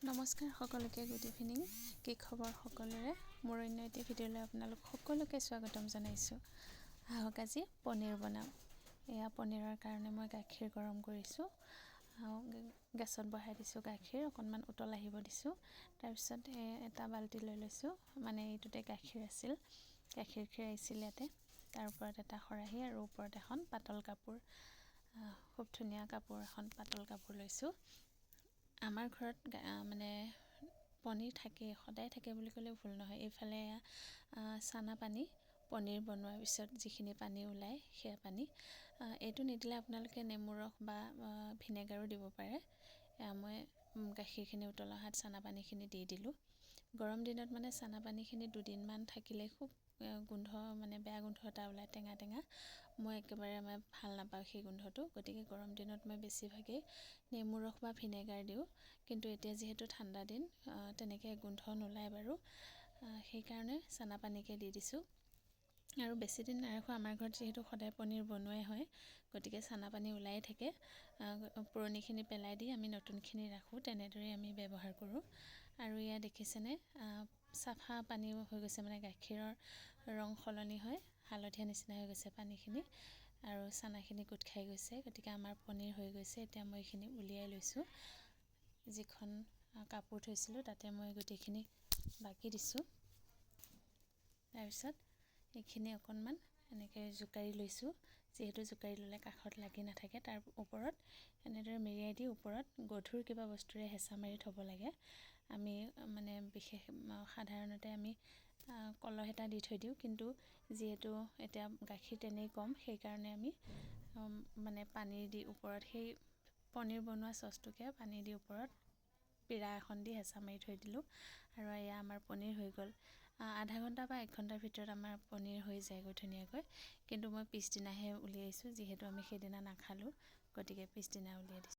নমস্কাৰ সকলোকে, good evening. কি খবৰ সকলোৰে? মোৰ অন্য এটি ভিডিঅ'লৈ আপোনালোক সকলোকে স্বাগতম জনাইছোঁ। আহক আজি পনীৰ বনাম। এয়া পনীৰৰ কাৰণে মই গাখীৰ গৰম কৰিছোঁ। গেছত বহাই দিছোঁ গাখীৰ, অকণমান উতল আহিব দিছোঁ। তাৰপিছত এটা বাল্টি লৈ লৈছোঁ, মানে এইটোতে গাখীৰ আছিল, গাখীৰ খীৰাইছিল ইয়াতে। তাৰ ওপৰত এটা খৰাহী আৰু ওপৰত এখন পাতল কাপোৰ, খুব ধুনীয়া কাপোৰ এখন, পাতল কাপোৰ লৈছোঁ। আমাৰ ঘৰত মানে পনীৰ থাকে, সদায় থাকে বুলি ক'লেও ভুল নহয়। এইফালে চানা পানী, পনীৰ বনোৱাৰ পিছত যিখিনি পানী ওলায় সেয়া পানী। এইটো নিদিলে আপোনালোকে নেমু ৰস বা ভিনেগাৰো দিব পাৰে। মই গাখীৰখিনি উতল অহাত চানা পানীখিনি দি দিলোঁ। গৰম দিনত মানে চানা পানীখিনি দুদিনমান থাকিলে খুব গোন্ধ, মানে বেয়া গোন্ধ এটা ওলায়, টেঙা টেঙা। মই একেবাৰে ভাল নাপাওঁ সেই গোন্ধটো। গতিকে গৰম দিনত মই বেছিভাগেই নেমু ৰস বা ভিনেগাৰ দিওঁ। কিন্তু এতিয়া যিহেতু ঠাণ্ডা দিন, তেনেকৈ গোন্ধ নোলায় বাৰু, সেইকাৰণে চানা পানীকে দি দিছোঁ। আৰু বেছিদিন নাৰাখোঁ, আমাৰ ঘৰত যিহেতু সদায় পনীৰ বনোৱাই হয়, গতিকে চানা পানী ওলাই থাকে। পুৰণিখিনি পেলাই দি আমি নতুনখিনি ৰাখোঁ, তেনেদৰেই আমি ব্যৱহাৰ কৰোঁ। আৰু এয়া দেখিছেনে, চাফা পানী হৈ গৈছে, মানে গাখীৰৰ ৰং সলনি হয়, হালধীয়া নিচিনা হৈ গৈছে পানীখিনি, আৰু চানাখিনি গোট খাই গৈছে। গতিকে আমাৰ পনীৰ হৈ গৈছে। এতিয়া মই এইখিনি উলিয়াই লৈছোঁ। যিখন কাপোৰ থৈছিলোঁ তাতে মই গোটেইখিনি বাকি দিছোঁ। তাৰপিছত এইখিনি অকণমান এনেকৈ জোকাৰি লৈছোঁ, যিহেতু জোকাৰি ল'লে কাষত লাগি নাথাকে। তাৰ ওপৰত এনেদৰে মেৰিয়াই দি ওপৰত গধুৰ কিবা বস্তুৰে হেঁচা মাৰি থ'ব লাগে। আমি মানে সাধাৰণতে আমি কলহ এটা দি থৈ দিওঁ, কিন্তু যিহেতু এতিয়া গাখীৰ তেনেই কম, সেইকাৰণে আমি মানে পানী দি ওপৰত সেই পনীৰ বনোৱা চচটোকে পানী দি ওপৰত পিৰা এখন দি হেঁচা মাৰি থৈ দিলোঁ। আৰু এয়া আমাৰ পনীৰ হৈ গ'ল। আধা ঘণ্টা বা 1 ঘণ্টাৰ ভিতৰত আমাৰ পনীৰ হৈ যায়গৈ ধুনীয়াকৈ। কিন্তু মই পিছদিনাহে উলিয়াইছোঁ, যিহেতু আমি সেইদিনা নাখালোঁ, গতিকে পিছদিনা উলিয়াই দিছোঁ।